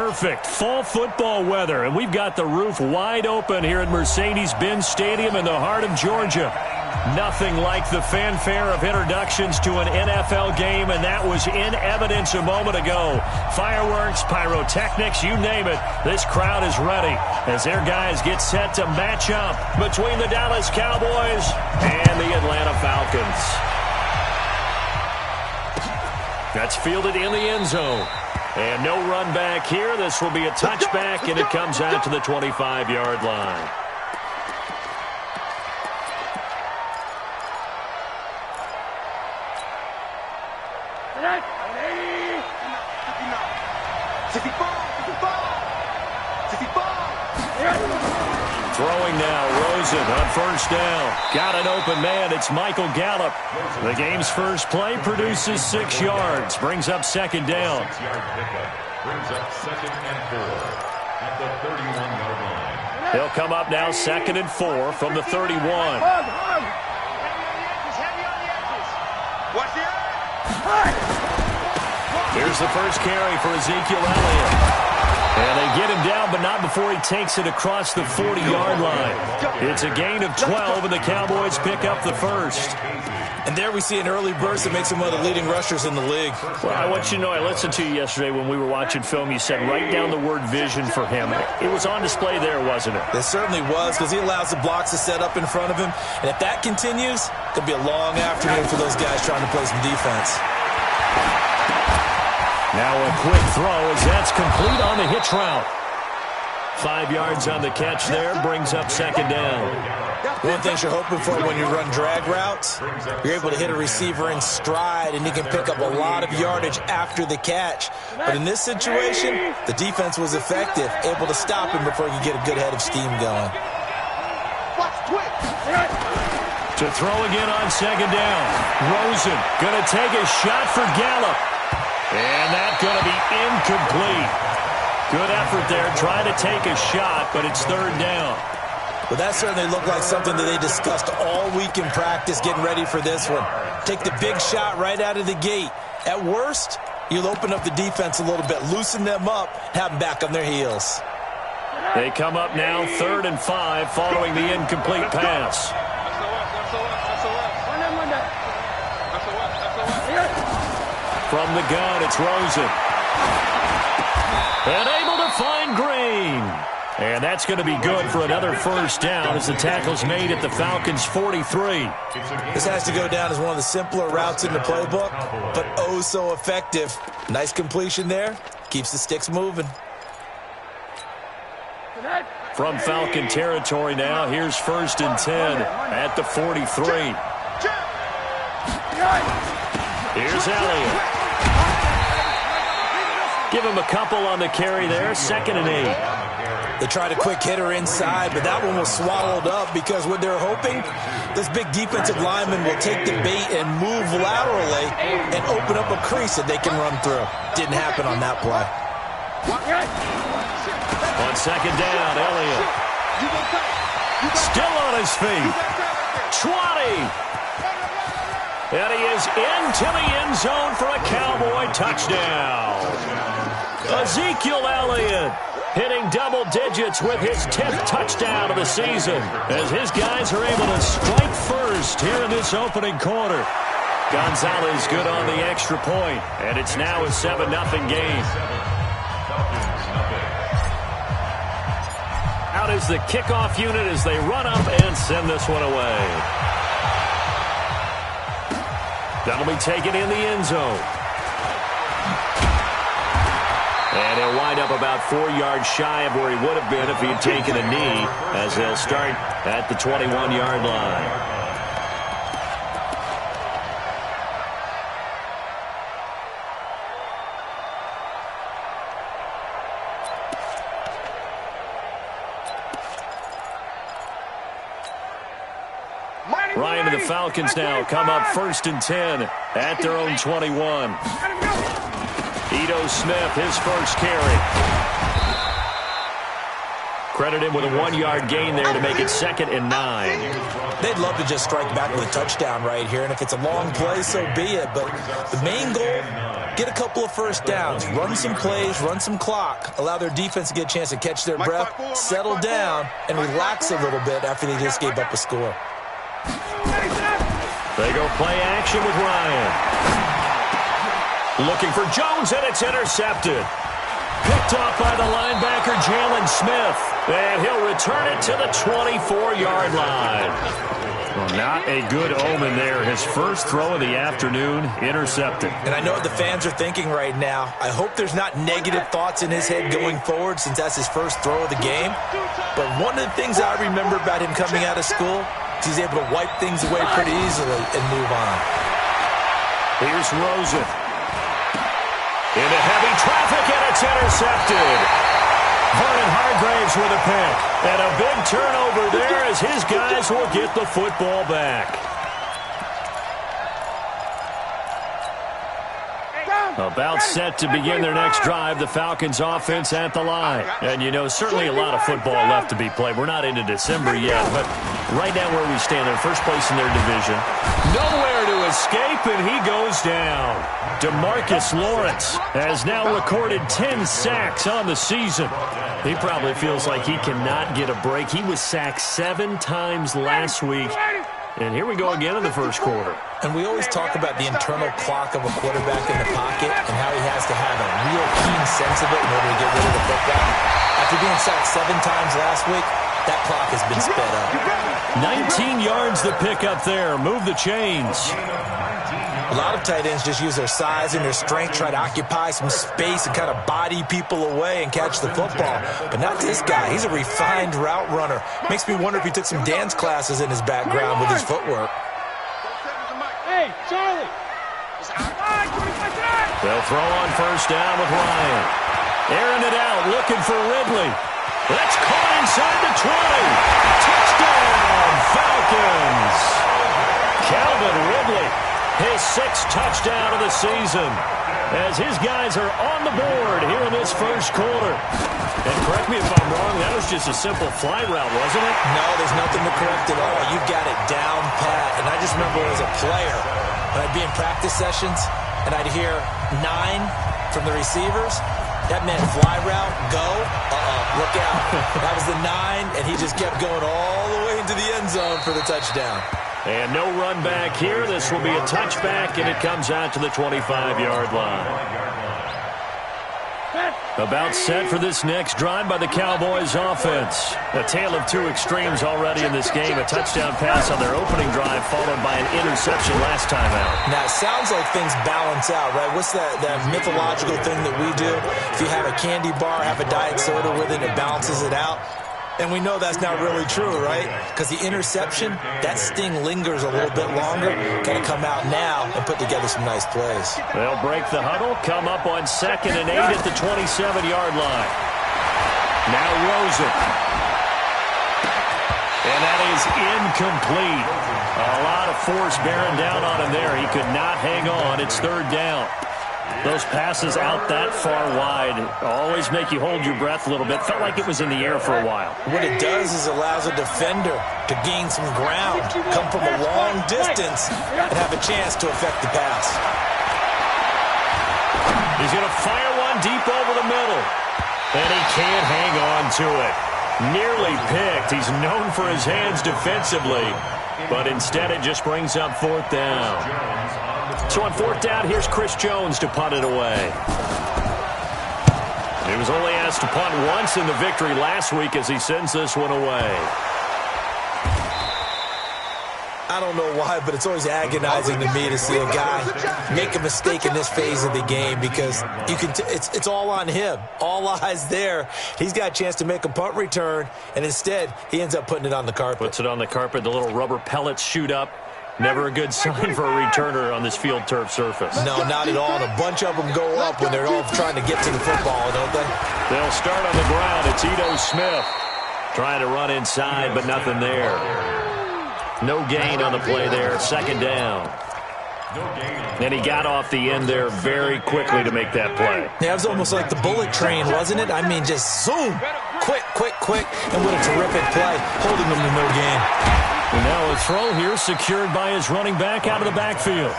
perfect fall football weather, and we've got the roof wide open here at Mercedes-Benz Stadium in the heart of Georgia. Nothing like the fanfare of introductions to an NFL game, and that was in evidence a moment ago. Fireworks, pyrotechnics, you name it. This crowd is ready as their guys get set to match up between the Dallas Cowboys and the Atlanta Falcons. That's fielded in the end zone. And no run back here. This will be a touchback, and it comes out to the 25-yard line. Throwing now, Rosen on first down. Got an open man. It's Michael Gallup. The game's first play produces 6 yards. Brings up second down. 6-yard pickup. Brings up 2nd and 4 at the 31-yard line. He'll come up now 2nd and 4 from the 31. Here's the first carry for Ezekiel Elliott. And they get him down, but not before he takes it across the 40-yard line. It's a gain of 12, and the Cowboys pick up the first. And there we see an early burst that makes him one of the leading rushers in the league. Well, I want you to know, I listened to you yesterday when we were watching film. You said write down the word vision for him. It was on display there, wasn't it? It certainly was, because he allows the blocks to set up in front of him. And if that continues, it could be a long afternoon for those guys trying to play some defense. Now a quick throw as that's complete on the hitch route. 5 yards on the catch there, brings up second down. One thing you're hoping for when you run drag routes, you're able to hit a receiver in stride, and you can pick up a lot of yardage after the catch. But in this situation, the defense was effective, able to stop him before he could get a good head of steam going. To throw again on second down. Rosen going to take a shot for Gallup. And that's going to be incomplete. Good effort there, trying to take a shot, but it's third down. Well, that certainly looked like something that they discussed all week in practice, getting ready for this one. Take the big shot right out of the gate. At worst, you'll open up the defense a little bit, loosen them up, have them back on their heels. They come up now 3rd and 5 following the incomplete pass. From the gun, it's Rosen. And able to find Green. And that's going to be good for another first down as the tackle's made at the Falcons' 43. This has to go down as one of the simpler routes in the playbook, but oh so effective. Nice completion there. Keeps the sticks moving. From Falcon territory now, here's 1st and 10 at the 43. Here's Elliott. Give him a couple on the carry there, 2nd and 8. They tried a quick hitter inside, but that one was swallowed up because what they're hoping, this big defensive lineman will take the bait and move laterally and open up a crease that they can run through. Didn't happen on that play. On second down, Elliott. Still on his feet. 20. And he is into the end zone for a Cowboy touchdown. Ezekiel Elliott hitting double digits with his 10th touchdown of the season as his guys are able to strike first here in this opening quarter. Gonzalez good on the extra point, and it's now a 7-0 game. Out is the kickoff unit as they run up and send this one away. That'll be taken in the end zone. And he'll wind up about 4 yards shy of where he would have been if he had taken a knee, as they'll start at the 21-yard line. Ryan and the Falcons now come up 1st and 10 at their own 21. Ito Smith, his first carry. Credit him with a 1-yard gain there to make it 2nd and 9. They'd love to just strike back with a touchdown right here, and if it's a long play, so be it. But the main goal, get a couple of first downs, run some plays, run some clock, allow their defense to get a chance to catch their breath, settle down, and relax a little bit after they just gave up a score. They go play action with Ryan. Looking for Jones, and it's intercepted. Picked off by the linebacker, Jalen Smith. And he'll return it to the 24-yard line. Well, not a good omen there. His first throw of the afternoon, intercepted. And I know what the fans are thinking right now. I hope there's not negative thoughts in his head going forward since that's his first throw of the game. But one of the things I remember about him coming out of school is he's able to wipe things away pretty easily and move on. Here's Rosen. Into heavy traffic, and it's intercepted. Vernon Hargraves with a pick. And a big turnover there as his guys will get the football back. About set to begin their next drive, the Falcons offense at the line. And, you know, certainly a lot of football left to be played. We're not into December yet, but right now where we stand, they're first place in their division. Nowhere to escape, and he goes down. DeMarcus Lawrence has now recorded 10 sacks on the season. He probably feels like he cannot get a break. He was sacked 7 times last week. And here we go again in the first quarter. And we always talk about the internal clock of a quarterback in the pocket and how he has to have a real keen sense of it in order to get rid of the football. After being sacked 7 times last week, that clock has been sped up. 19 yards the pick up there. Move the chains. A lot of tight ends just use their size and their strength, try to occupy some space and kind of body people away and catch the football. But not this guy. He's a refined route runner. Makes me wonder if he took some dance classes in his background with his footwork. Hey, Charlie! They'll throw on first down with Ryan. Airing it out, looking for Ridley. That's caught inside the 20. Touchdown, Falcons! Calvin Ridley, his 6th touchdown of the season, as his guys are on the board here in this first quarter. And correct me if I'm wrong, that was just a simple fly route, wasn't it? No, there's nothing to correct at all. You've got it down pat. And I just remember as a player, when I'd be in practice sessions and I'd hear 9 from the receivers, that meant fly route, go, look out. That was the 9, and he just kept going all the way into the end zone for the touchdown. And no run back here. This will be a touchback, and it comes out to the 25-yard line. About set for this next drive by the Cowboys offense. A tale of 2 extremes already in this game. A touchdown pass on their opening drive followed by an interception last time out. Now, it sounds like things balance out, right? What's that mythological thing that we do? If you have a candy bar, have a diet soda with it, it balances it out. And we know that's not really true, right? Because the interception, that sting lingers a little bit longer. Got to come out now and put together some nice plays. They'll break the huddle, come up on 2nd and 8 at the 27-yard line. Now Rosen. And that is incomplete. A lot of force bearing down on him there. He could not hang on. It's 3rd down. Those passes out that far wide always make you hold your breath a little bit. Felt like it was in the air for a while. What it does is allows a defender to gain some ground, come from a long distance, and have a chance to affect the pass. He's going to fire one deep over the middle. And he can't hang on to it. Nearly picked. He's known for his hands defensively. But instead it just brings up 4th down. So on 4th down, here's Chris Jones to punt it away. He was only asked to punt once in the victory last week as he sends this one away. I don't know why, but it's always agonizing to me to see a guy make a mistake in this phase of the game because you can it's all on him. All eyes there. He's got a chance to make a punt return, and instead he ends up putting it on the carpet. Puts it on the carpet. The little rubber pellets shoot up. Never a good sign for a returner on this field turf surface. No, not at all. And a bunch of them go up when they're all trying to get to the football, don't they? They'll start on the ground. It's Ito Smith trying to run inside, but nothing there. No gain on the play there. 2nd down. And he got off the end there very quickly to make that play. Yeah, it was almost like the bullet train, wasn't it? I mean, just zoom. quick, and what a terrific play, holding them to no gain. And now a throw here secured by his running back out of the backfield.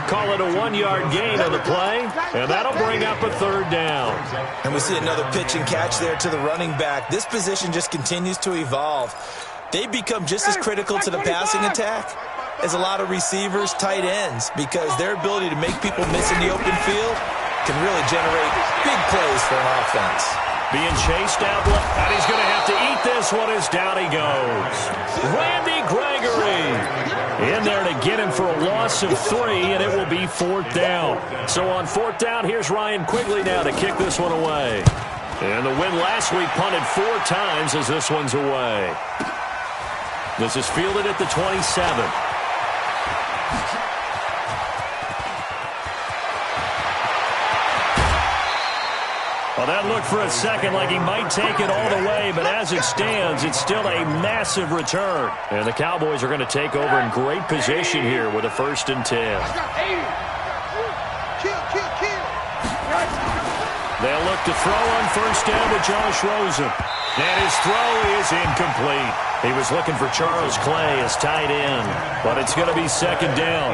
Call it a 1-yard gain on the play, and that'll bring up a third down. And we see another pitch and catch there to the running back. This position just continues to evolve. They become just as critical to the passing attack as a lot of receivers, tight ends, because their ability to make people miss in the open field can really generate big plays for an offense. Being chased out, and he's going to have to eat this one as down he goes. Randy Gregory in there to get him for a loss of 3, and it will be 4th down. So on 4th down, here's Ryan Quigley now to kick this one away. And the win last week punted 4 times as this one's away. This is fielded at the 27. Well, that looked for a second like he might take it all the way, but as it stands, it's still a massive return. And the Cowboys are going to take over in great position here with a 1st and 10. They'll look to throw on 1st down to Josh Rosen. And his throw is incomplete. He was looking for Charles Clay as tight end, but it's going to be 2nd down.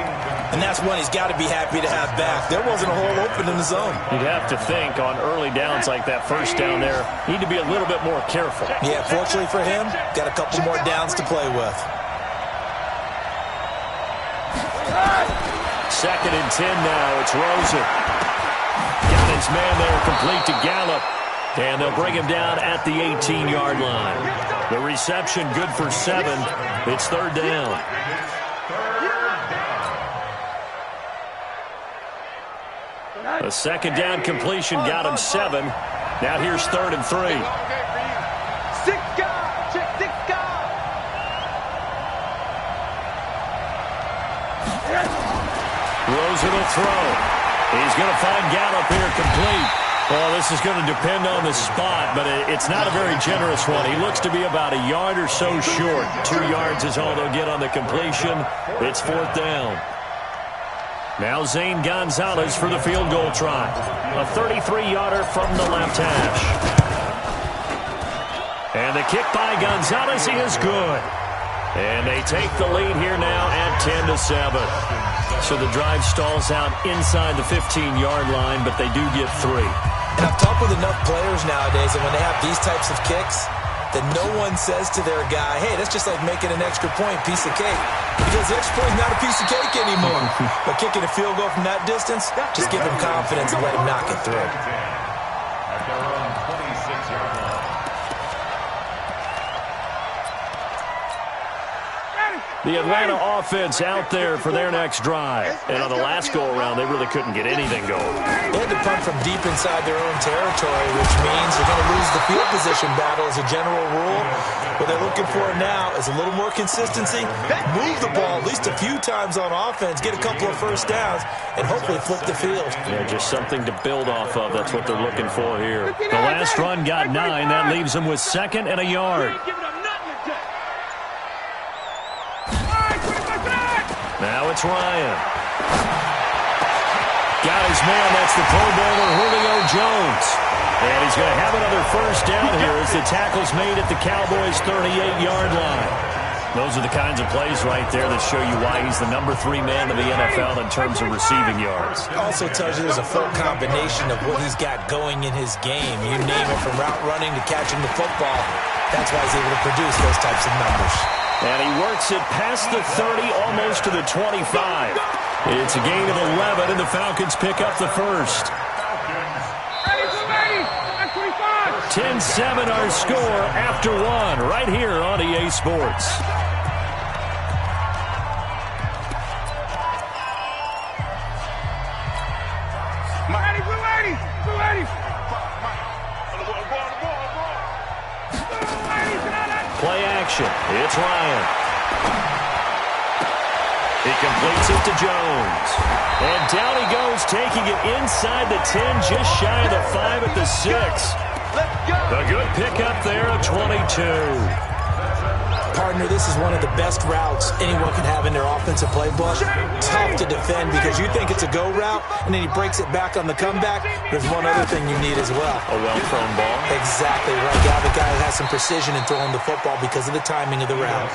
And that's one he's got to be happy to have back. There wasn't a hole open in the zone. You'd have to think on early downs like that 1st down there, need to be a little bit more careful. Yeah, fortunately for him, got a couple more downs to play with. 2nd and 10 now. It's Rosen. Got his man there complete to Gallup. And they'll bring him down at the 18-yard line. The reception good for 7. It's 3rd down. A 2nd down completion got him 7. Now here's 3rd and 3. 6 guys. Check 6 guys. Rosen will throw. He's going to find Gallup here complete. Well, this is going to depend on the spot, but it's not a very generous one. He looks to be about a yard or so short. 2 yards is all they'll get on the completion. It's 4th down. Now Zane Gonzalez for the field goal try. A 33-yarder from the left hash. And the kick by Gonzalez is good. And they take the lead here now at 10-7. So the drive stalls out inside the 15-yard line, but they do get 3. And I've talked with enough players nowadays that when they have these types of kicks, that no one says to their guy, hey, that's just like making an extra point, piece of cake. Because the extra point is not a piece of cake anymore. But kicking a field goal from that distance, just give him confidence and let him knock it through. At their own 26-yard line. The Atlanta offense out there for their next drive. And on the last go-around, they really couldn't get anything going. They had to punt from deep inside their own territory, which means they're going to lose the field position battle as a general rule. What they're looking for now is a little more consistency, move the ball at least a few times on offense, get a couple of 1st downs, and hopefully flip the field. Yeah, just something to build off of. That's what they're looking for here. The last run got 9. That leaves them with 2nd and a yard. Now it's Ryan. Got his man. That's the Pro Bowler Julio Jones. And he's going to have another 1st down here as the tackle's made at the Cowboys' 38-yard line. Those are the kinds of plays right there that show you why he's the number 3 man in the NFL in terms of receiving yards. Also tells you there's a full combination of what he's got going in his game. You name it, from route running to catching the football. That's why he's able to produce those types of numbers. And he works it past the 30, almost to the 25. It's a gain of 11, and the Falcons pick up the 1st. 10-7 our score after 1 right here on EA Sports. Play action. It's Ryan. He completes it to Jones. And down he goes, taking it inside the 10, just shy of the 5 at the 6. A good pickup there of 22. Partner, this is one of the best routes anyone can have in their offensive playbook. Tough to defend because you think it's a go route, and then he breaks it back on the comeback. There's one other thing you need as well. A well-thrown ball. Exactly right. Got the guy who has some precision in throwing the football because of the timing of the route.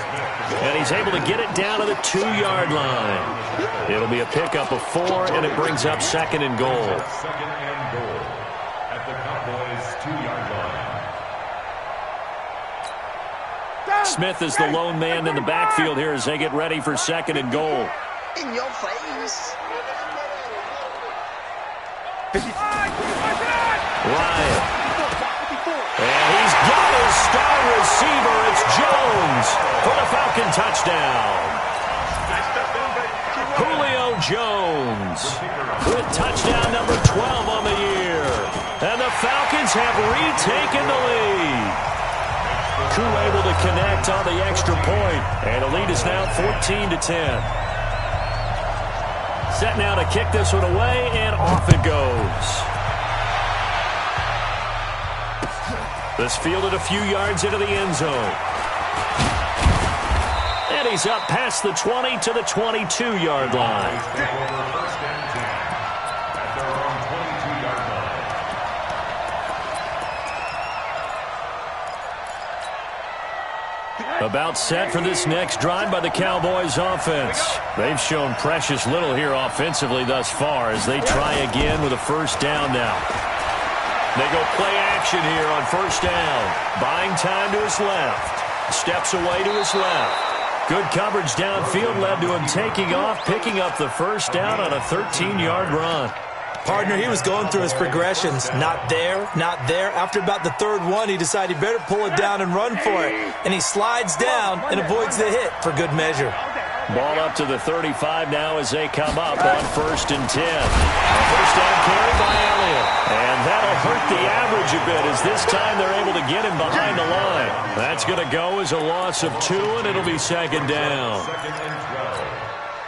And he's able to get it down to the 2-yard line. It'll be a pickup of 4, and it brings up 2nd and goal. Second and goal at the Cowboys' 2-yard line. Smith is the lone man in the backfield here as they get ready for 2nd and goal. In your face. Ryan. And he's got his star receiver. It's Jones for the Falcon touchdown. Julio Jones with touchdown number 12 on the year. And the Falcons have retaken the lead. Koo able to connect on the extra point. And the lead is now 14-10. Set now to kick this one away, and off it goes. This fielded a few yards into the end zone. And he's up past the 20 to the 22-yard line. First and 10 at their own 22-yard line. About set for this next drive by the Cowboys offense. They've shown precious little here offensively thus far as they try again with a first down now. They go play action here on first down. Buying time to his left. Steps away to his left. Good coverage downfield led to him taking off, picking up the first down on a 13-yard run. Partner, he was going through his progressions. Not there, not there. After about the third one, he decided he better pull it down and run for it. And he slides down and avoids the hit for good measure. Ball up to the 35 now as they come up on 1st and 10. A first down carry by Elliott. And that'll hurt the average a bit as this time they're able to get him behind the line. That's going to go as a loss of 2, and it'll be 2nd down. 2nd and 12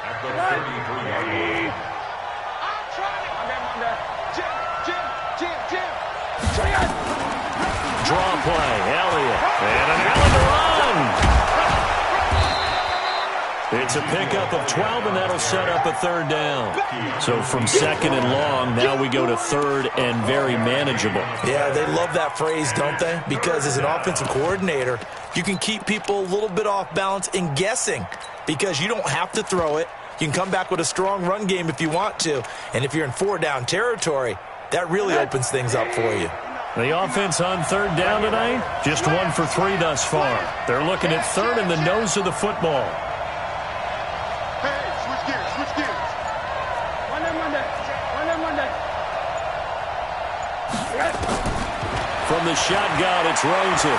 at the 33-yard line. Draw play, Elliott. And an Allen run. It's a pickup of 12, and that'll set up a 3rd down. So from 2nd and long, now we go to 3rd and very manageable. Yeah, they love that phrase, don't they? Because as an offensive coordinator, you can keep people a little bit off balance and guessing because you don't have to throw it. You can come back with a strong run game if you want to. And if you're in 4-down territory, that really opens things up for you. The offense on 3rd down tonight, just 1 for 3 thus far. They're looking at 3rd and the nose of the football. Hey, switch gears, switch gears. Monday. From the shotgun, it's Rosen.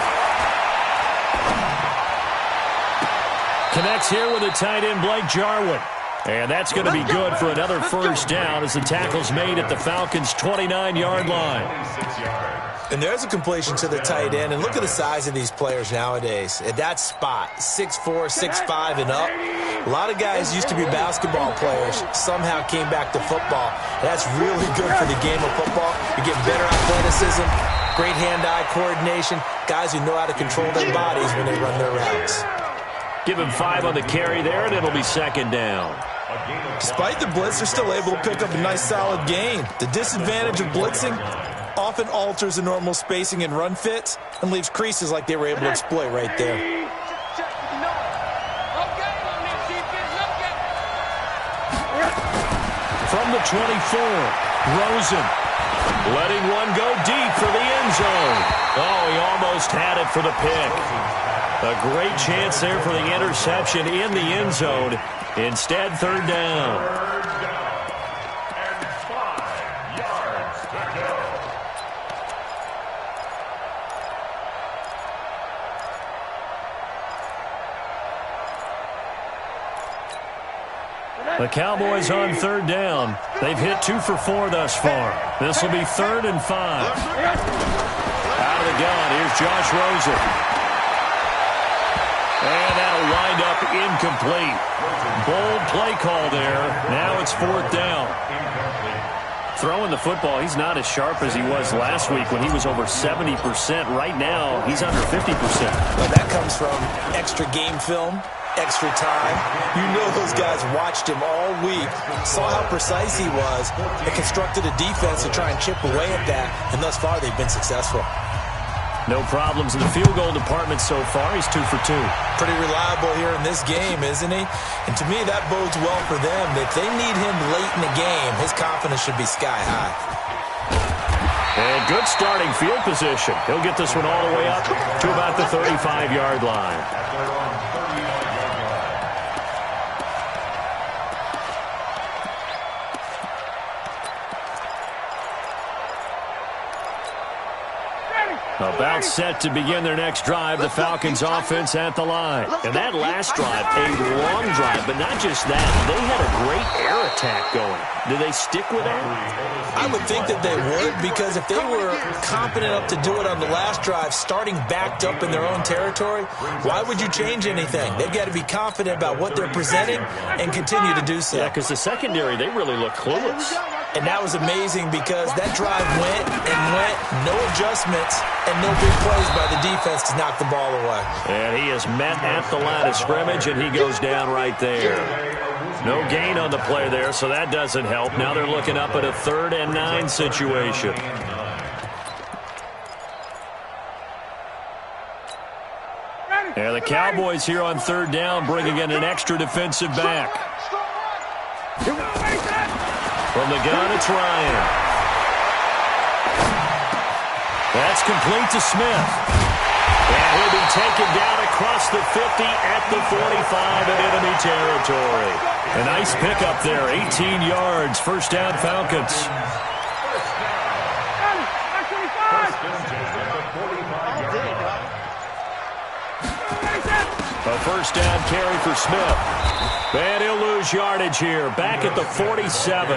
Connects here with the tight end, Blake Jarwin. And that's going to be good for another first down as the tackle's made at the Falcons' 29-yard line. And there's a completion to the tight end. And look at the size of these players nowadays. At that spot, 6'4", 6'5", and up. A lot of guys used to be basketball players, somehow came back to football. That's really good for the game of football. You get better athleticism, great hand-eye coordination, guys who know how to control their bodies when they run their routes. Give him 5 on the carry there, and it'll be 2nd down. Despite the blitz, they're still able to pick up a nice, solid gain. The disadvantage of blitzing often alters the normal spacing and run fits and leaves creases like they were able to exploit right there. From the 24, Rosen letting one go deep for the end zone. Oh, he almost had it for the pick. A great chance there for the interception in the end zone. Instead, 3rd down. 3rd down and 5 yards to go. The Cowboys on 3rd down. They've hit 2 for 4 thus far. This will be 3rd and 5. Out of the gun, here's Josh Rosen. And that'll wind up incomplete. Bold play call there. Now it's 4th down. Throwing the football, he's not as sharp as he was last week when he was over 70%. Right now, he's under 50%. Well, that comes from extra game film, extra time. You know those guys watched him all week, saw how precise he was, and constructed a defense to try and chip away at that, and thus far they've been successful. No problems in the field goal department so far. He's 2 for 2. Pretty reliable here in this game, isn't he? And to me, that bodes well for them. If they need him late in the game, his confidence should be sky high. And good starting field position. He'll get this one all the way up to about the 35-yard line. About set to begin their next drive, the Falcons offense at the line. And that last drive, a long drive, but not just that. They had a great air attack going. Do they stick with that? I would think that they would, because if they were competent enough to do it on the last drive, starting backed up in their own territory, why would you change anything? They've got to be confident about what they're presenting and continue to do so. Yeah, because the secondary, they really look clueless. And that was amazing because that drive went and went, no adjustments, and no big plays by the defense to knock the ball away. And he is met at the line of scrimmage, and he goes down right there. No gain on the play there, so that doesn't help. Now they're looking up at a 3rd and 9 situation. And the Cowboys here on 3rd down, bringing in an extra defensive back. From the gun, it's Ryan. That's complete to Smith. And he'll be taken down across the 50 at the 45 in enemy territory. A nice pickup there, 18 yards, 1st down Falcons. A 1st down carry for Smith. And he'll lose yardage here, back at the 47.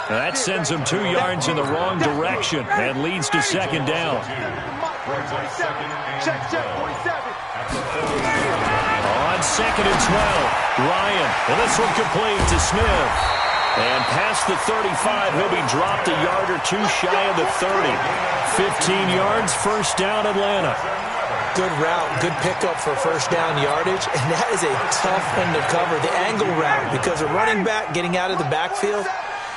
That sends him 2 yards in the wrong direction and leads to 2nd down. On 2nd and 12, Ryan. And this one complete to Smith. And past the 35, he'll be dropped a yard or 2 shy of the 30. 15 yards, 1st down Atlanta. Good route, good pickup for 1st down yardage, and that is a tough one to cover, the angle route, because a running back getting out of the backfield,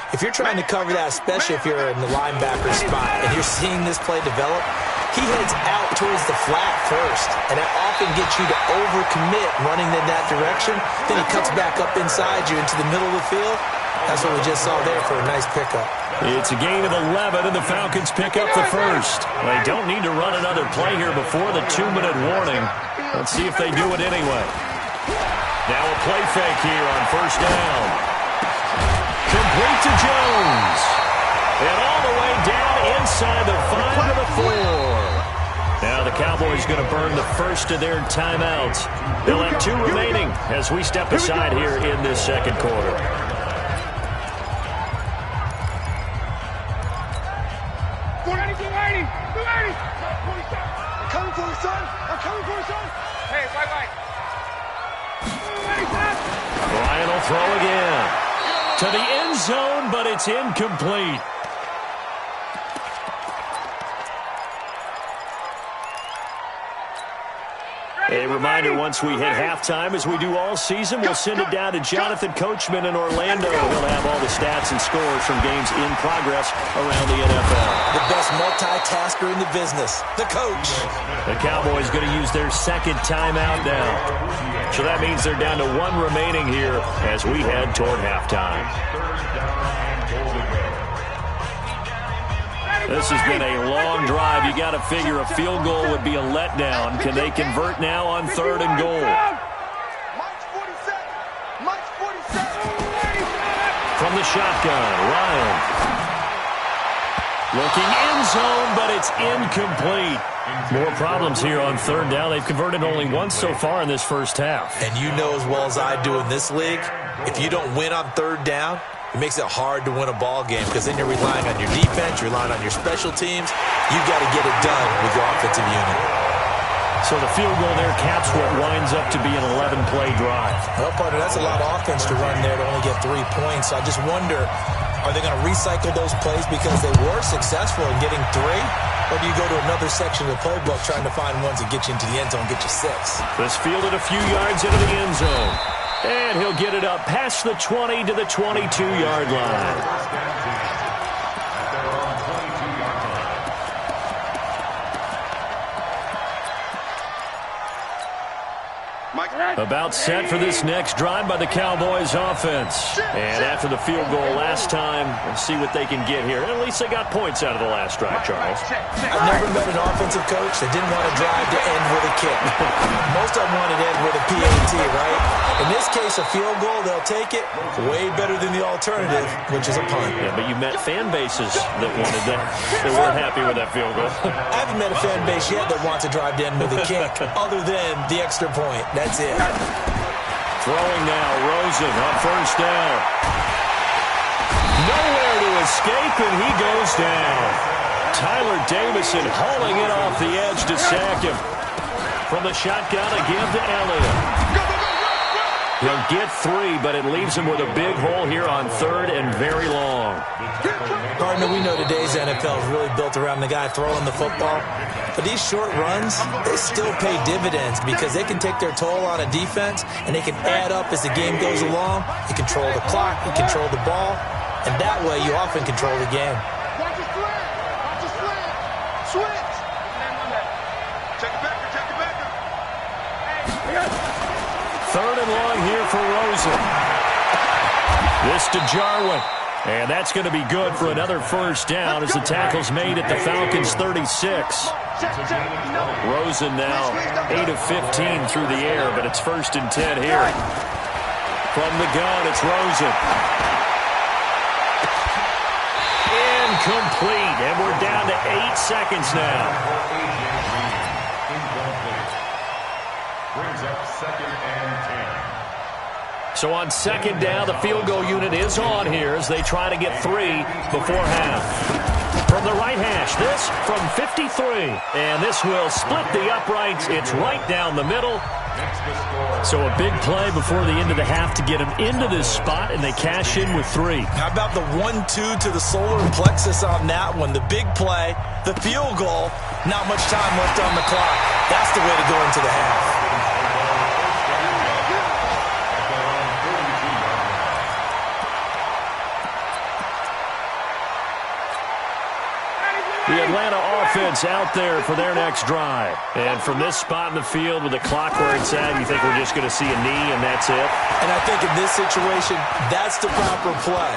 if you're trying to cover that, especially if you're in the linebacker spot and you're seeing this play develop, he heads out towards the flat first, and that often gets you to overcommit running in that direction. Then he cuts back up inside you into the middle of the field. That's what we just saw there for a nice pickup. It's a gain of 11, and the Falcons pick up the 1st. They don't need to run another play here before the 2-minute warning. Let's see if they do it anyway. Now a play fake here on 1st down. Complete to Jones. And all the way down inside the 5 to the 4. Now the Cowboys going to burn the 1st of their timeouts. They'll have 2 remaining as we step aside here in this 2nd quarter. Ryan will throw again. To the end zone, but it's incomplete. A reminder, once we hit halftime, as we do all season, we'll send it down to Jonathan Coachman in Orlando. He'll have all the stats and scores from games in progress around the NFL. The best multitasker in the business, the coach. The Cowboys going to use their 2nd timeout now. So that means they're down to 1 remaining here as we head toward halftime. This has been a long drive. You got to figure a field goal would be a letdown. Can they convert now on 3rd and goal? From the shotgun, Ryan. Looking end zone, but it's incomplete. More problems here on 3rd down. They've converted only once so far in this 1st half. And you know as well as I do in this league, if you don't win on 3rd down, it makes it hard to win a ball game because then you're relying on your defense, you're relying on your special teams. You've got to get it done with your offensive unit. So the field goal there caps what winds up to be an 11-play drive. Well, partner, that's a lot of offense to run there to only get 3 points. So I just wonder, are they going to recycle those plays because they were successful in getting 3? Or do you go to another section of the playbook trying to find ones that get you into the end zone, get you 6? This fielded a few yards into the end zone. And he'll get it up past the 20 to the 22-yard line. About set for this next drive by the Cowboys offense. And after the field goal last time, we'll see what they can get here. At least they got points out of the last drive, Charles. I've never met an offensive coach that didn't want to drive to end with a kick. Most of them wanted to end with a PAT, right? In this case, a field goal, they'll take it. Way better than the alternative, which is a punt. Yeah, but you met fan bases that wanted that. They weren't happy with that field goal. I haven't met a fan base yet that wants to drive to end with a kick, other than the extra point. That's it. Throwing now, Rosen on first down. Nowhere to escape, and he goes down. Tyler Davison hauling it off the edge to sack him. From the shotgun again to Elliott. He'll get 3, but it leaves him with a big hole here on 3rd and very long. Partner, we know today's NFL is really built around the guy throwing the football. But these short runs, they still pay dividends because they can take their toll on a defense, and they can add up as the game goes along. You control the clock, you control the ball, and that way you often control the game. Watch the slant. Watch the slant. Switch. Check it back. Check it back. 3rd and long here for Rosen. This to Jarwin. And that's going to be good for another first down as the tackle's made at the Falcons' 36. Rosen now 8 of 15 through the air, but it's 1st and 10 here. From the gun, it's Rosen. Incomplete, and we're down to 8 seconds now. Brings up 2nd and 10. So on 2nd down, the field goal unit is on here as they try to get 3 before half. From the right hash, this from 53. And this will split the uprights. It's right down the middle. So a big play before the end of the half to get them into this spot, and they cash in with 3. How about the 1-2 to the solar plexus on that one? The big play, the field goal, not much time left on the clock. That's the way to go into the half. The Atlanta offense out there for their next drive. And from this spot in the field with the clock where it's at, you think we're just going to see a knee and that's it? And I think in this situation, that's the proper play.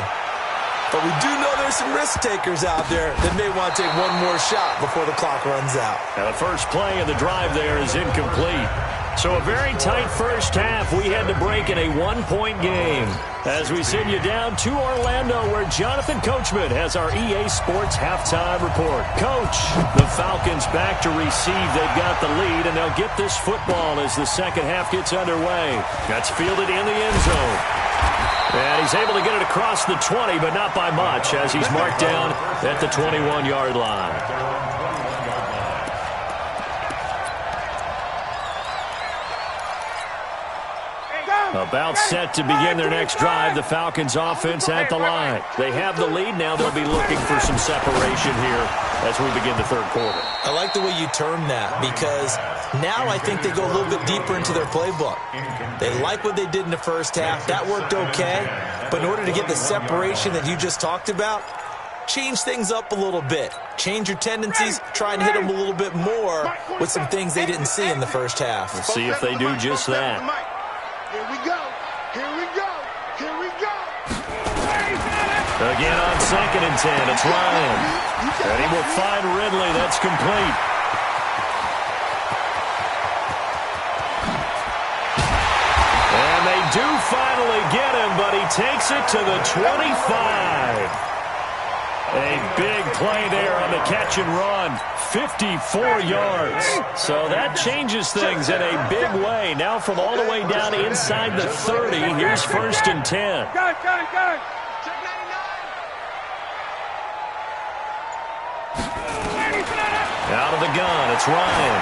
But we do know there's some risk takers out there that may want to take one more shot before the clock runs out. Now the first play of the drive there is incomplete. So a very tight first half. We had to break in a 1-point game. As we send you down to Orlando, where Jonathan Coachman has our EA Sports halftime report. Coach, the Falcons back to receive. They've got the lead, and they'll get this football as the second half gets underway. That's fielded in the end zone. And he's able to get it across the 20, but not by much, as he's marked down at the 21-yard line. About set to begin their next drive. The Falcons offense at the line. They have the lead. Now they'll be looking for some separation here as we begin the 3rd quarter. I like the way you term that because now I think they go a little bit deeper into their playbook. They like what they did in the first half. That worked okay. But in order to get the separation that you just talked about, change things up a little bit. Change your tendencies. Try and hit them a little bit more with some things they didn't see in the first half. We'll see if they do just that. Here we go. Here we go. Here we go. Again on 2nd and 10, it's Ryan. And he will find Ridley. That's complete. And they do finally get him, but he takes it to the 25. A big play there on the catch and run. 54 yards. So that changes things in a big way. Now from all the way down inside the 30, here's 1st and 10. Out of the gun, it's Ryan.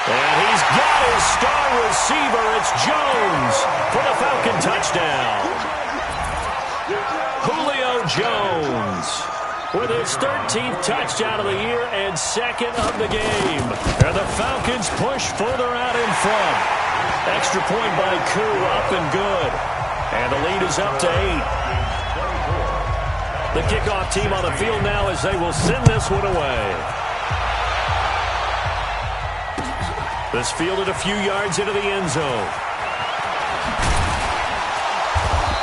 And he's got his star receiver. It's Jones for the Falcon touchdown. Julio Jones with his 13th touchdown of the year and second of the game. And the Falcons push further out in front. Extra point by Koo, up and good. And the lead is up to 8. The kickoff team on the field now as they will send this one away. This fielded a few yards into the end zone.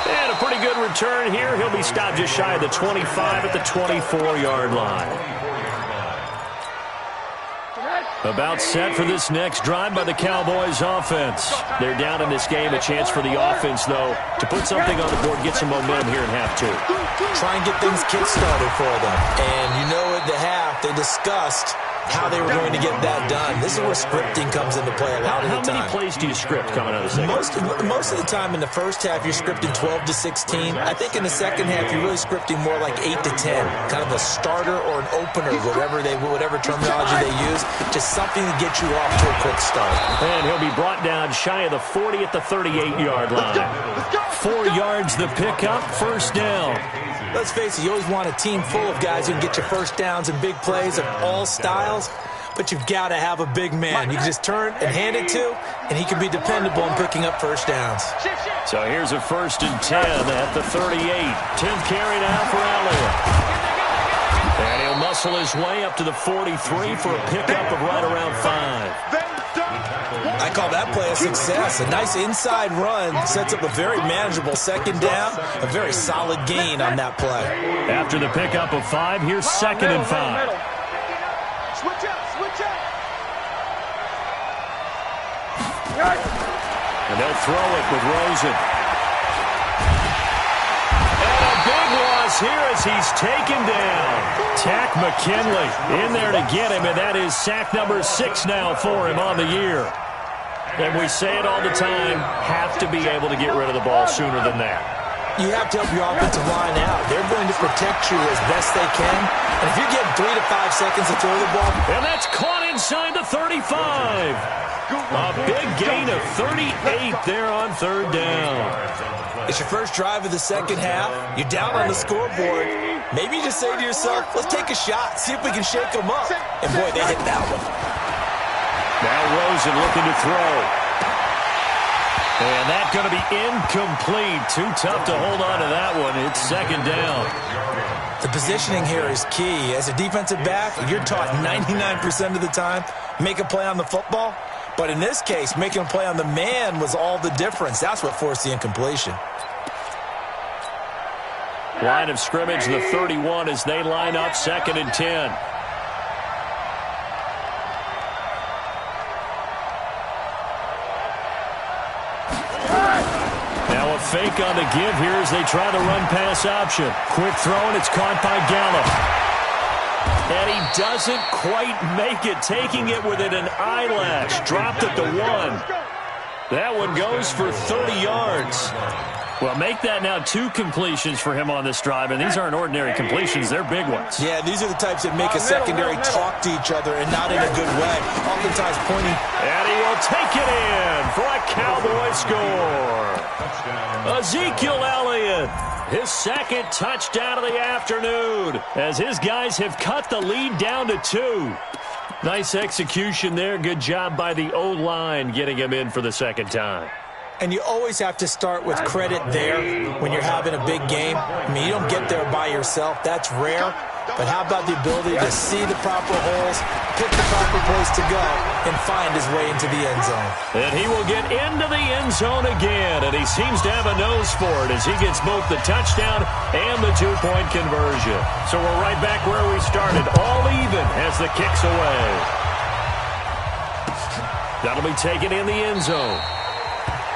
And a pretty good return here. He'll be stopped just shy of the 25 at the 24-yard line. About set for this next drive by the Cowboys offense. They're down in this game. A chance for the offense, though, to put something on the board, get some momentum here in half two. Try and get things kick-started for them. And you know at the half, they discussed how they were going to get that done. This is where scripting comes into play a lot of the time. How many plays do you script coming out of the second? Most of the time in the first half, you're scripting 12 to 16. I think in the second half, you're really scripting more like 8 to 10. Kind of a starter or an opener, whatever terminology they use. Just something to get you off to a quick start. And he'll be brought down shy of the 40 at the 38-yard line. 4 yards the pickup, first down. Let's face it, you always want a team full of guys who can get you first downs and big plays of all styles, but you've got to have a big man you can just turn and hand it to, and he can be dependable in picking up first downs. So here's a 1st and 10 at the 38. 10th carry now for Elliott. And he'll muscle his way up to the 43 for a pickup of right around 5. I call that play a success. A nice inside run sets up a very manageable second down. A very solid gain on that play. After the pickup of 5, here's 2nd and 5. Switch up, switch up. And they'll throw it with Rosen. And a big loss here as he's taken down. Tack McKinley in there to get him, and that is sack number 6 now for him on the year. And we say it all the time, have to be able to get rid of the ball sooner than that. You have to help your offensive line out. They're going to protect you as best they can. And if you're getting 3 to 5 seconds to throw the ball. And that's caught inside the 35. A big gain of 38 there on 3rd down. It's your first drive of the second half. You're down on the scoreboard. Maybe you just say to yourself, let's take a shot, see if we can shake them up. And boy, they hit that one. Now Rosen looking to throw. And that's going to be incomplete. Too tough to hold on to that one. It's 2nd down. The positioning here is key. As a defensive back, you're taught 99% of the time, make a play on the football. But in this case, making a play on the man was all the difference. That's what forced the incompletion. Line of scrimmage, the 31 as they line up 2nd and 10. Now a fake on the give here as they try the run-pass option. Quick throw, and it's caught by Gallup. And he doesn't quite make it, taking it within an eyelash. Dropped at the 1. That one goes for 30 yards. Well, make that now 2 completions for him on this drive, and these aren't ordinary completions. They're big ones. Yeah, these are the types that make a secondary talk to each other and not in a good way. Oftentimes pointing. And he will take it in for a Cowboy score. Ezekiel Elliott, his 2nd touchdown of the afternoon, as his guys have cut the lead down to 2. Nice execution there. Good job by the O-line getting him in for the 2nd time. And you always have to start with credit there when you're having a big game. I mean, you don't get there by yourself. That's rare. But how about the ability to see the proper holes, pick the proper place to go, and find his way into the end zone? And he will get into the end zone again, and he seems to have a nose for it as he gets both the touchdown and the 2-point conversion. So we're right back where we started, all even as the kick's away. That'll be taken in the end zone.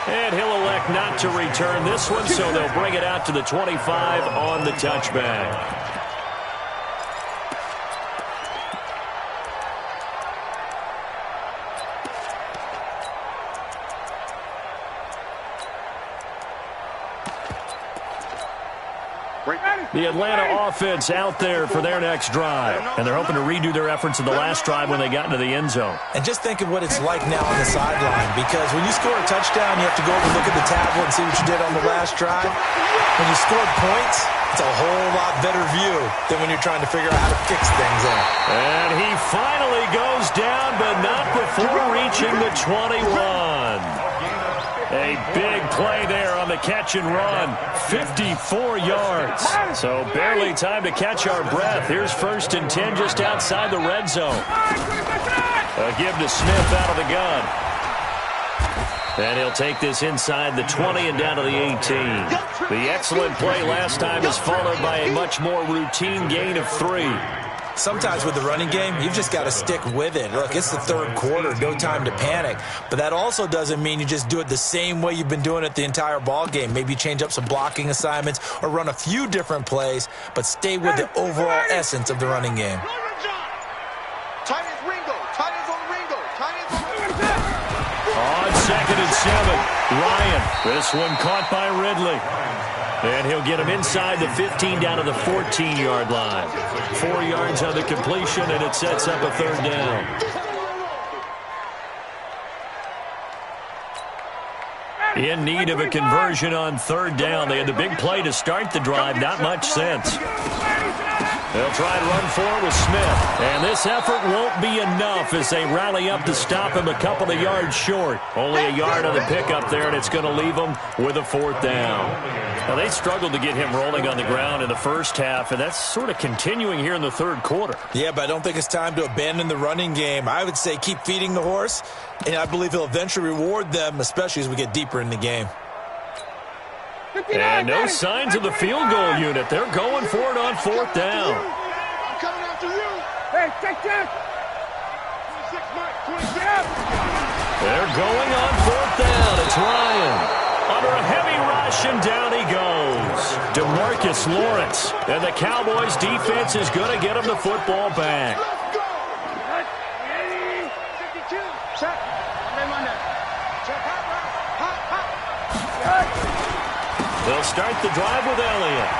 And he'll elect not to return this one, so they'll bring it out to the 25 on the touchback. The Atlanta offense out there for their next drive. And they're hoping to redo their efforts in the last drive when they got into the end zone. And just think of what it's like now on the sideline, because when you score a touchdown, you have to go over and look at the tablet and see what you did on the last drive. When you scored points, it's a whole lot better view than when you're trying to figure out how to fix things up. And he finally goes down, but not before reaching the 21. A big play there on the catch and run. 54 yards. So barely time to catch our breath. Here's 1st and 10 just outside the red zone. A give to Smith out of the gun. And he'll take this inside the 20 and down to the 18. The excellent play last time is followed by a much more routine gain of 3. Sometimes with the running game, you've just got to stick with it. Look, it's the third quarter, no time to panic. But that also doesn't mean you just do it the same way you've been doing it the entire ball game. Maybe change up some blocking assignments or run a few different plays, but stay with the overall essence of the running game. On 2nd and 7, Ryan. This one caught by Ridley. And he'll get him inside the 15 down to the 14-yard line. 4 yards on the completion, and it sets up a 3rd down. In need of a conversion on 3rd down. They had the big play to start the drive. Not much sense. They'll try to run forward with Smith. And this effort won't be enough as they rally up to stop him a couple of yards short. Only a yard on the pickup there, and it's going to leave them with a 4th down. Now, they struggled to get him rolling on the ground in the first half, and that's sort of continuing here in the 3rd quarter. Yeah, but I don't think it's time to abandon the running game. I would say keep feeding the horse, and I believe he'll eventually reward them, especially as we get deeper in the game. And no signs of the field goal unit. They're going for it on 4th down. I'm coming after you. Hey, take that. 26, Mike, 27. They're going on 4th down. It's Ryan. Under a heavy rush, and down he goes. DeMarcus Lawrence. And the Cowboys defense is going to get him the football back. Let's go. 52. Check. Check. Hot. They'll start the drive with Elliott.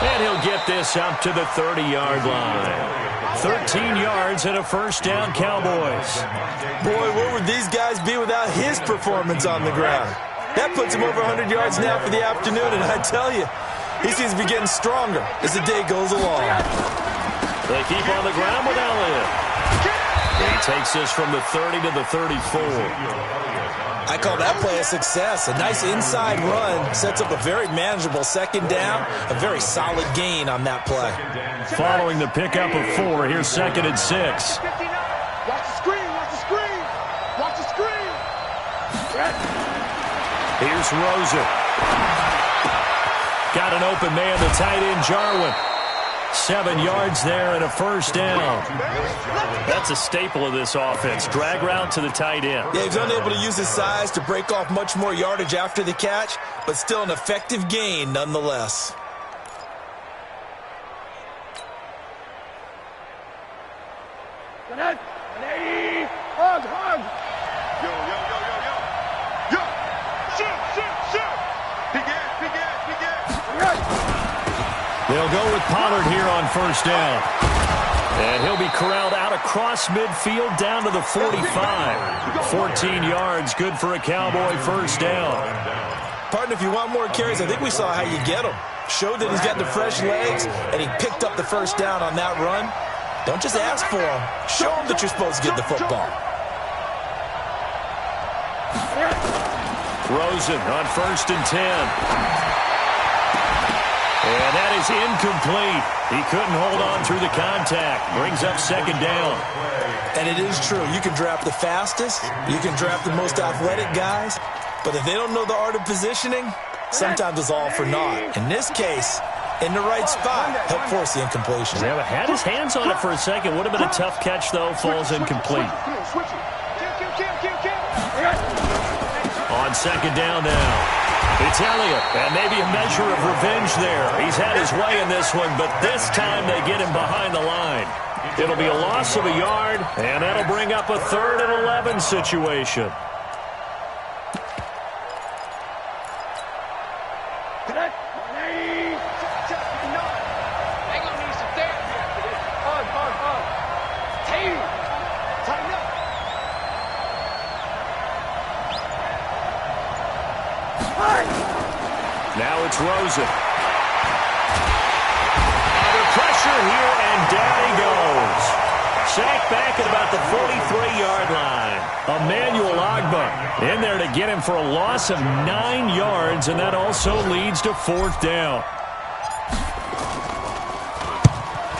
And he'll get this up to the 30-yard line. 13 yards and a 1st down, Cowboys. Boy, where would these guys be without his performance on the ground? That puts him over 100 yards now for the afternoon, and I tell you, he seems to be getting stronger as the day goes along. They keep on the ground with Elliott. He takes this from the 30 to the 34. I call that play a success. A nice inside run sets up a very manageable 2nd down, a very solid gain on that play. Following the pickup of 4, here's 2nd and 6. Watch the screen. Watch the screen. Watch the screen. Here's Rosen. Got an open man, the tight end, Jarwin. 7 yards there and a 1st down. That's a staple of this offense. Drag route to the tight end. Yeah, he's unable to use his size to break off much more yardage after the catch, but still an effective gain nonetheless. Hug. Yo. Shoot. Begin. They'll go with Pollard here on 1st down. And he'll be corralled out across midfield down to the 45. 14 yards, good for a Cowboy 1st down. Partner, if you want more carries, I think we saw how you get him. Showed that he's got the fresh legs, and he picked up the 1st down on that run. Don't just ask for him. Show him that you're supposed to get the football. Rosen on 1st and 10. And that is incomplete. He couldn't hold on through the contact. Brings up 2nd down. And it is true. You can draft the fastest. You can draft the most athletic guys. But if they don't know the art of positioning, sometimes it's all for naught. In this case, in the right spot, helped force the incompletion. Yeah, had his hands on it for a second. Would have been a tough catch, though. Falls incomplete. On 2nd down now. It's Elliott, and maybe a measure of revenge there. He's had his way in this one, but this time they get him behind the line. It'll be a loss of a yard, and that'll bring up a 3rd and 11 situation. Now it's Rosen. Under pressure here, and down he goes. Sacked back at about the 43-yard line. Emmanuel Ogbah in there to get him for a loss of 9 yards, and that also leads to 4th down.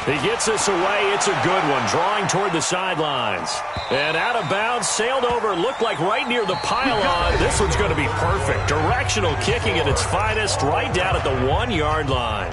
He gets us away. It's a good one, drawing toward the sidelines. And out of bounds, sailed over, looked like right near the pylon. This one's going to be perfect. Directional kicking at its finest, right down at the 1-yard line.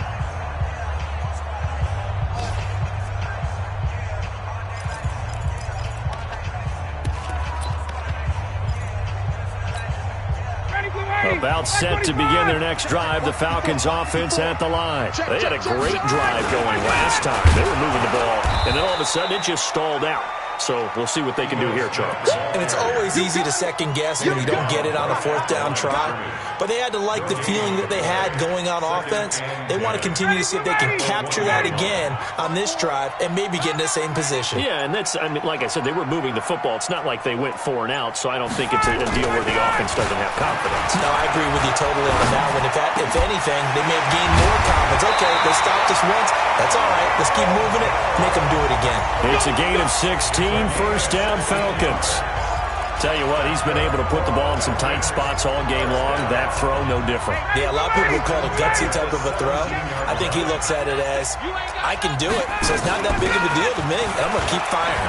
About set to begin their next drive, the Falcons offense at the line. They had a great drive going last time. They were moving the ball, and then all of a sudden it just stalled out. So we'll see what they can do here, Charles. And it's always easy to second guess when you don't get it on a 4th down try. But they had to like the feeling that they had going on offense. They want to continue to see if they can capture that again on this drive and maybe get in the same position. Yeah, and that's, I mean, like I said, they were moving the football. It's not like they went 4 and out, so I don't think it's a deal where the offense doesn't have confidence. No, I agree with you totally on that one. If anything, they may have gained more confidence. Okay, they stopped us once. That's all right. Let's keep moving it. Make them do it again. It's a gain of 16. 1st down, Falcons. Tell you what, he's been able to put the ball in some tight spots all game long. That throw, no different. Yeah, a lot of people would call it a gutsy type of a throw. I think he looks at it as, I can do it, so it's not that big of a deal to me, and I'm going to keep firing.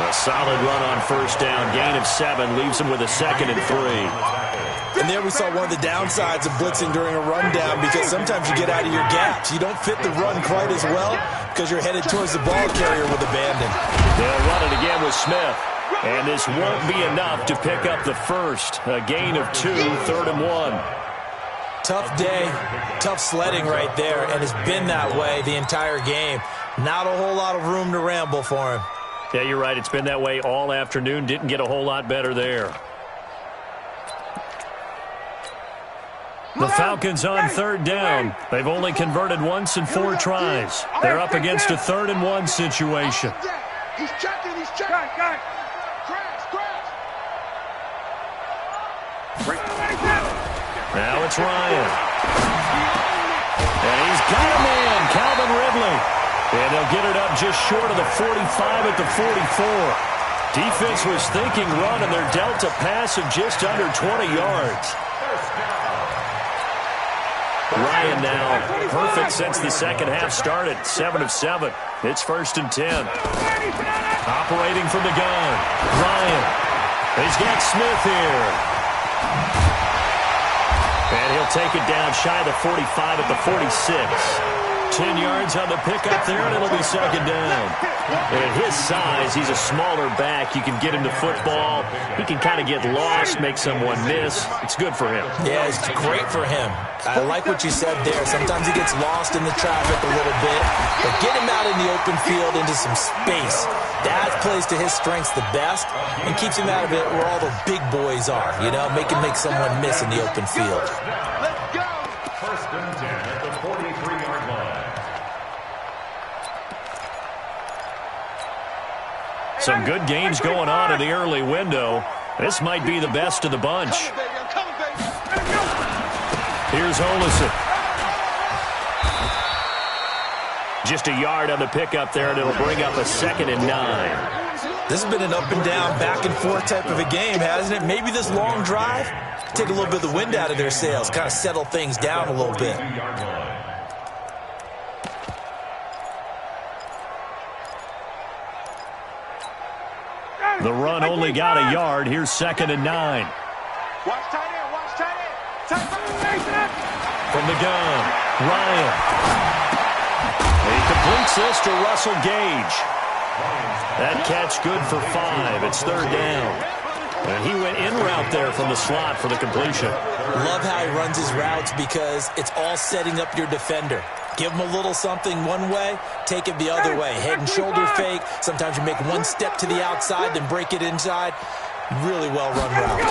A solid run on 1st down. Gain of 7 leaves him with a 2nd and 3. And there we saw one of the downsides of blitzing during a rundown, because sometimes you get out of your gaps. You don't fit the run quite as well because you're headed towards the ball carrier with abandon. They'll run it again with Smith. And this won't be enough to pick up the first. A gain of 2, 3rd and 1. Tough day, tough sledding right there, and it's been that way the entire game. Not a whole lot of room to ramble for him. Yeah, you're right. It's been that way all afternoon. Didn't get a whole lot better there. The Falcons on 3rd down. They've only converted once in 4 tries. They're up against a 3rd and 1 situation. He's checking, he's checking. Crash. Now it's Ryan. And he's got a man, Calvin Ridley. And they'll get it up just short of the 45 at the 44. Defense was thinking run, and they're dealt a pass of just under 20 yards. Ryan now perfect since the second half started. 7 of 7. It's 1st and 10. Operating from the gun. Ryan. He's got Smith here. And he'll take it down shy of the 45 at the 46. 10 yards on the pickup there, and it'll be 2nd down. And at his size, he's a smaller back. You can get him to football. He can kind of get lost, make someone miss. It's good for him. Yeah, it's great for him. I like what you said there. Sometimes he gets lost in the traffic a little bit, but get him out in the open field into some space. That plays to his strengths the best and keeps him out of it where all the big boys are, you know, make someone miss in the open field. Let's go. 1st and 10 at the 43-yard line. Some good games going on in the early window. This might be the best of the bunch. Here's Olesen. Just a yard on the pickup there, and it'll bring up a 2nd and 9. This has been an up and down, back and forth type of a game, hasn't it? Maybe this long drive, take a little bit of the wind out of their sails, kind of settle things down a little bit. The run only got a yard. Here's 2nd and 9. Watch tight end, watch tight end. From the gun, Ryan. He completes this to Russell Gage. That catch good for 5. It's 3rd down. And he went in route there from the slot for the completion. Love how he runs his routes because it's all setting up your defender. Give him a little something one way, take it the other way. Head and shoulder fake. Sometimes you make one step to the outside, then break it inside. Really well-run route.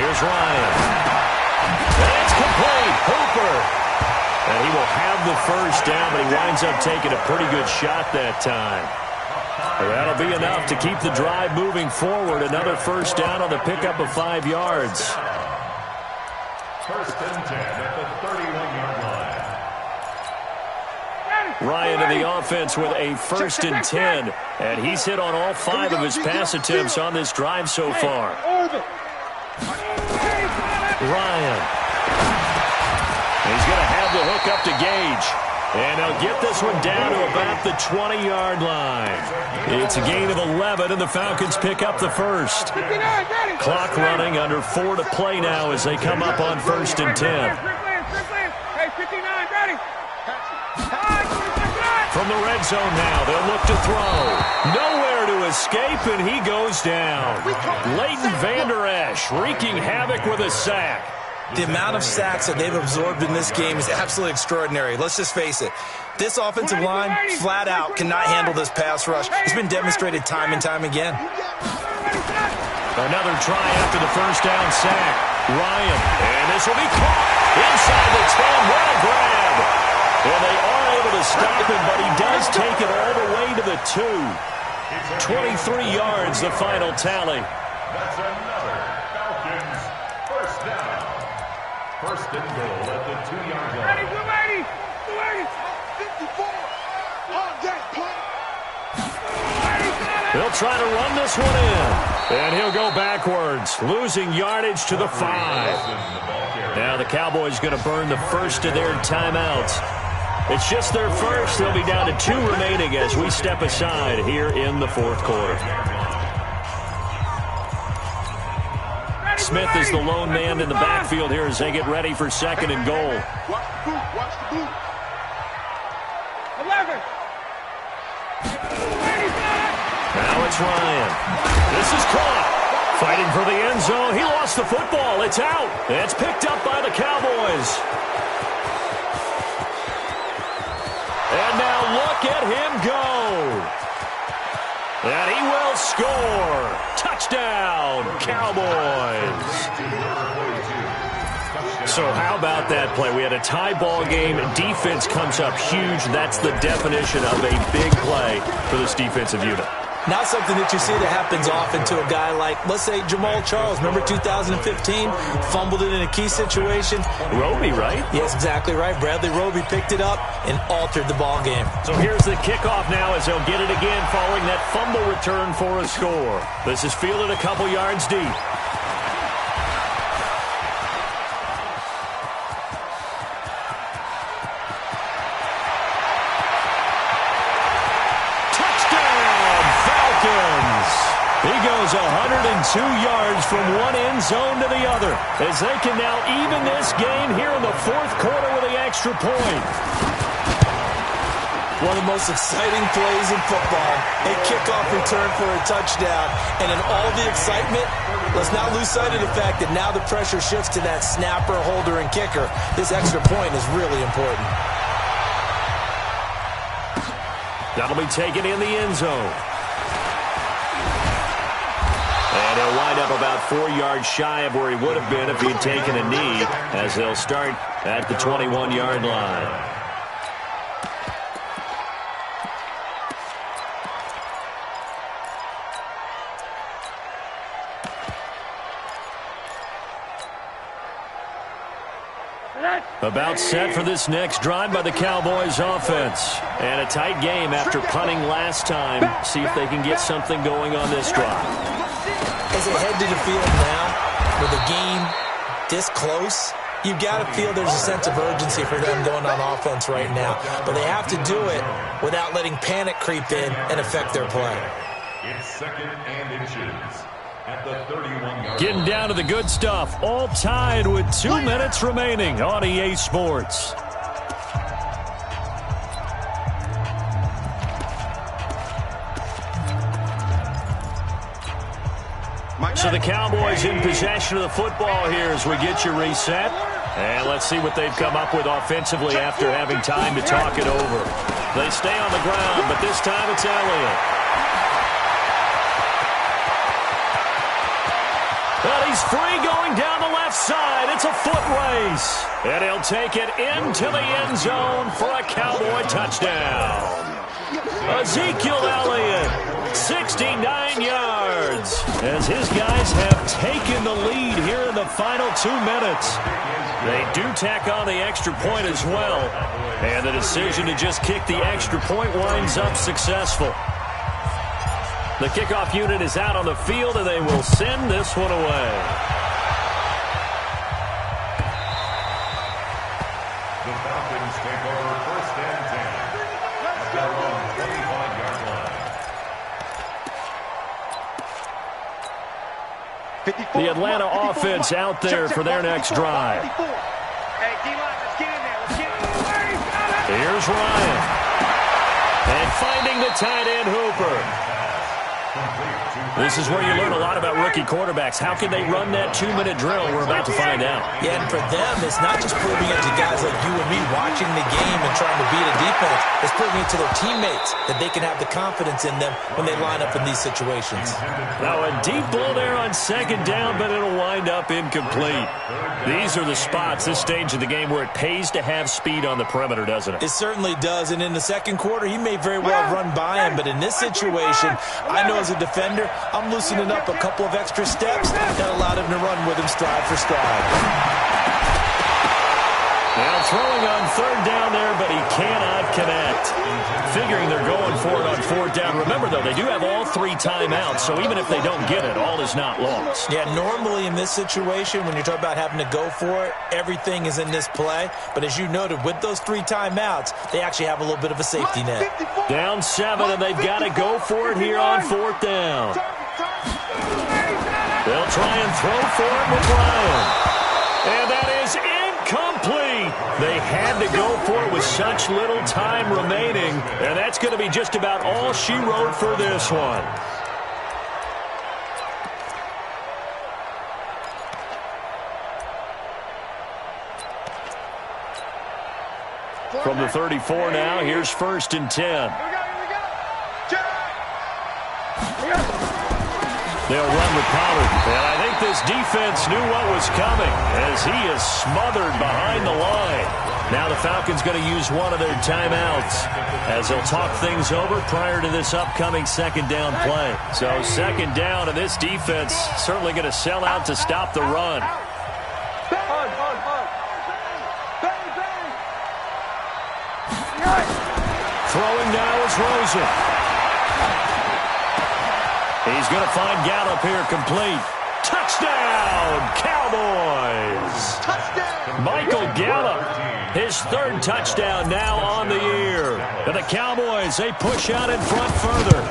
Here's Ryan. And it's complete. Hooper. And he will have the first down, but he winds up taking a pretty good shot that time. Well, that'll be enough to keep the drive moving forward. Another first down on the pickup of 5 yards. First and 10 at the 31-yard line. Ryan in the offense with a first and 10. And he's hit on all 5 of his pass attempts on this drive so far. Ryan. He's going to have the hook up to Gage. And they'll get this one down to about the 20-yard line. It's a gain of 11, and the Falcons pick up the first. Clock running, under 4 to play now as they come up on first and 10. From the red zone now, they'll look to throw. Nowhere to escape, and he goes down. Leighton Vander Esch wreaking havoc with a sack. The amount of sacks that they've absorbed in this game is absolutely extraordinary. Let's just face it. This offensive line, flat out, cannot handle this pass rush. It's been demonstrated time and time again. Another try after the first down sack. Ryan, and this will be caught inside the 10. What a grab. And they are able to stop him, but he does take it all the way to the 2. 23 yards, the final tally. That's another Falcons first down. First and goal at the 2-yard line. 54. On that play. He'll try to run this one in. And he'll go backwards, losing yardage to the 5. Now the Cowboys going to burn the first of their timeouts. It's just their first. They'll be down to 2 remaining as we step aside here in the fourth quarter. Smith is the lone man in the backfield here as they get ready for second and goal. Watch the boot. Watch the boot. 11. Now it's Ryan. This is caught. Fighting for the end zone. He lost the football. It's out. It's picked up by the Cowboys. And now look at him go. And he will score. Touchdown, Cowboys. So how about that play? We had a tie ball game. Defense comes up huge. That's the definition of a big play for this defensive unit. Not something that you see that happens often to a guy like, let's say, Jamal Charles. Remember 2015? Fumbled it in a key situation. Roby, right? Yes, exactly right. Bradley Roby picked it up and altered the ball game. So here's the kickoff now as they'll get it again following that fumble return for a score. This is fielded a couple yards deep. He goes 102 yards from one end zone to the other as they can now even this game here in the fourth quarter with the extra point. One of the most exciting plays in football, a kickoff return for a touchdown. And in all the excitement, let's not lose sight of the fact that now the pressure shifts to that snapper, holder, and kicker. This extra point is really important. That'll be taken in the end zone. And he'll wind up about 4 yards shy of where he would have been if he had taken a knee as they'll start at the 21-yard line. About set for this next drive by the Cowboys offense. And a tight game after punting last time. See if they can get something going on this drive. As they head to the field now, with the game this close, you've got to feel there's a sense of urgency for them going on offense right now. But they have to do it without letting panic creep in and affect their play. It's second and inches at the 31-yard Getting down to the good stuff. All tied with 2 minutes remaining on EA Sports. So the Cowboys in possession of the football here as we get you reset. And let's see what they've come up with offensively after having time to talk it over. They stay on the ground, but this time it's Elliott. And he's free going down the race. And he'll take it into the end zone for a Cowboy touchdown. Ezekiel Elliott, 69 yards, as his guys have taken the lead here in the final 2 minutes. They do tack on the extra point as well, and the decision to just kick the extra point winds up successful. The kickoff unit is out on the field, and they will send this one away. The Falcons take over 1st and 10 at their own 25-yard line. The Atlanta offense out there for their next drive. Here's Ryan. And finding the tight end Hooper. This is where you learn a lot about rookie quarterbacks. How can they run that 2-minute drill? We're about to find out. Yeah, and for them, it's not just proving it to guys like you and me watching the game and trying to beat a defense. It's proving it to their teammates that they can have the confidence in them when they line up in these situations. Now a deep ball there on 2nd down, but it'll wind up incomplete. These are the spots, this stage of the game, where it pays to have speed on the perimeter, doesn't it? It certainly does, and in the 2nd quarter, he may very well run by him, but in this situation, I know as a defender, I'm loosening up a couple of extra steps that allowed him to run with him stride for stride. Now throwing on 3rd down there, but he cannot connect. Figuring they're going for it on 4th down. Remember, though, they do have all 3 timeouts, so even if they don't get it, all is not lost. Yeah, normally in this situation, when you're talking about having to go for it, everything is in this play. But as you noted, with those 3 timeouts, they actually have a little bit of a safety net. Down 7, and they've got to go for it here on 4th down. They'll try and throw for it with Ryan. And that is incomplete. They had to go for it with such little time remaining, and that's going to be just about all she wrote for this one. From the 34 now, here's 1st and 10. They'll run with Pollard, and I think this defense knew what was coming as he is smothered behind the line. Now the Falcons going to use one of their timeouts as they'll talk things over prior to this upcoming 2nd down play. So 2nd down, and this defense certainly going to sell out to stop the run. Throwing now is Rosen. He's going to find Gallup here complete. Touchdown, Cowboys! Touchdown! Michael Gallup, his 3rd touchdown now on the year. And the Cowboys, they push out in front further.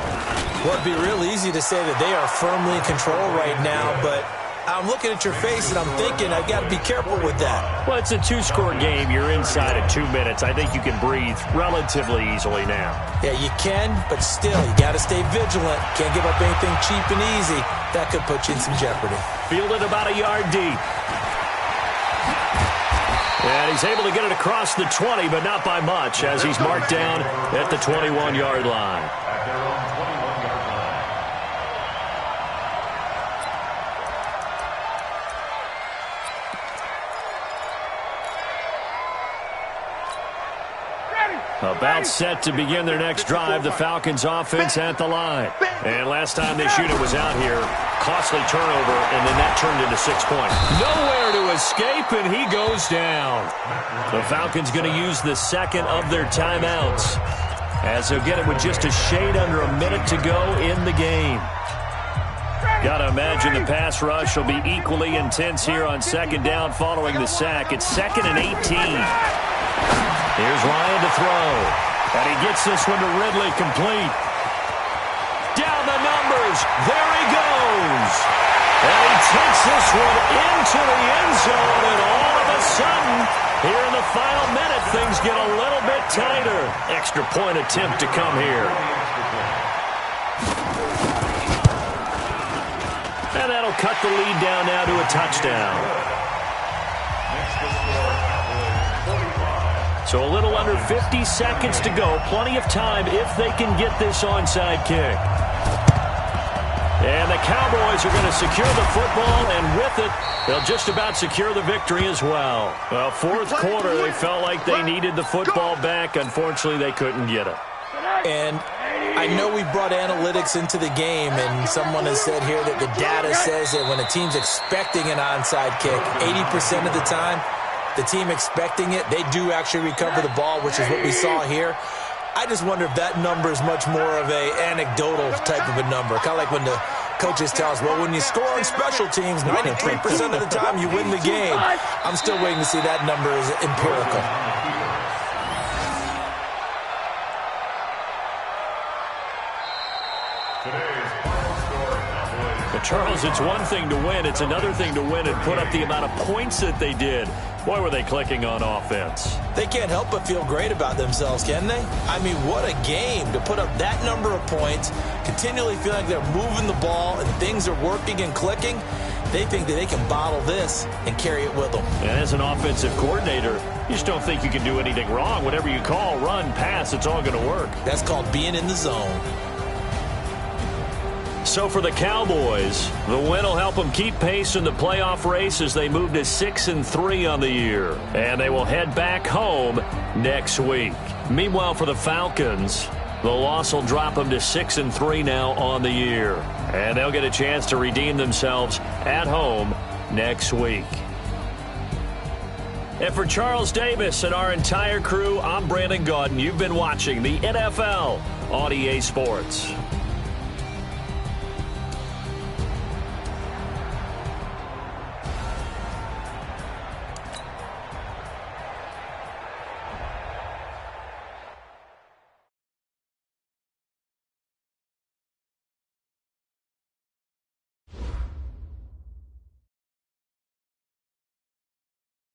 Well, it'd be real easy to say that they are firmly in control right now, but I'm looking at your face and I'm thinking I've got to be careful with that. Well, it's a 2-score game. You're inside of 2 minutes. I think you can breathe relatively easily now. Yeah, you can, but still, you got to stay vigilant. Can't give up anything cheap and easy. That could put you in some jeopardy. Fielded about a yard deep. And he's able to get it across the 20, but not by much, as he's marked down at the 21-yard line. At their own 21-yard line. About set to begin their next drive, the Falcons offense at the line. And last time this unit was out here, costly turnover, and then that turned into 6 points. Nowhere to escape, and he goes down. The Falcons going to use the 2nd of their timeouts, as they'll get it with just a shade under a minute to go in the game. Got to imagine the pass rush will be equally intense here on 2nd down following the sack. It's 2nd and 18. Here's Ryan to throw. And he gets this one to Ridley complete. Down the numbers. There he goes. And he takes this one into the end zone. And all of a sudden, here in the final minute, things get a little bit tighter. Extra point attempt to come here. And that'll cut the lead down now to a touchdown. So a little under 50 seconds to go. Plenty of time if they can get this onside kick. And the Cowboys are going to secure the football, and with it, they'll just about secure the victory as well. Well, fourth quarter, they felt like they needed the football back. Unfortunately, they couldn't get it. And I know we brought analytics into the game, and someone has said here that the data says that when a team's expecting an onside kick, 80% of the time, the team expecting it, they do actually recover the ball, which is what we saw here. I just wonder if that number is much more of a anecdotal type of a number. Kind of like when the coaches tell us, well, when you score on special teams, 93% of the time you win the game. I'm still waiting to see that number as empirical. But Charles, it's one thing to win. It's another thing to win and put up the amount of points that they did. Boy, were they clicking on offense. They can't help but feel great about themselves, can they? I mean, what a game to put up that number of points, continually feel like they're moving the ball and things are working and clicking. They think that they can bottle this and carry it with them. And as an offensive coordinator, you just don't think you can do anything wrong. Whatever you call, run, pass, it's all going to work. That's called being in the zone. So for the Cowboys, the win will help them keep pace in the playoff race as they move to 6-3 on the year. And they will head back home next week. Meanwhile, for the Falcons, the loss will drop them to 6-3 now on the year. And they'll get a chance to redeem themselves at home next week. And for Charles Davis and our entire crew, I'm Brandon Gaudin. You've been watching the NFL on EA Sports.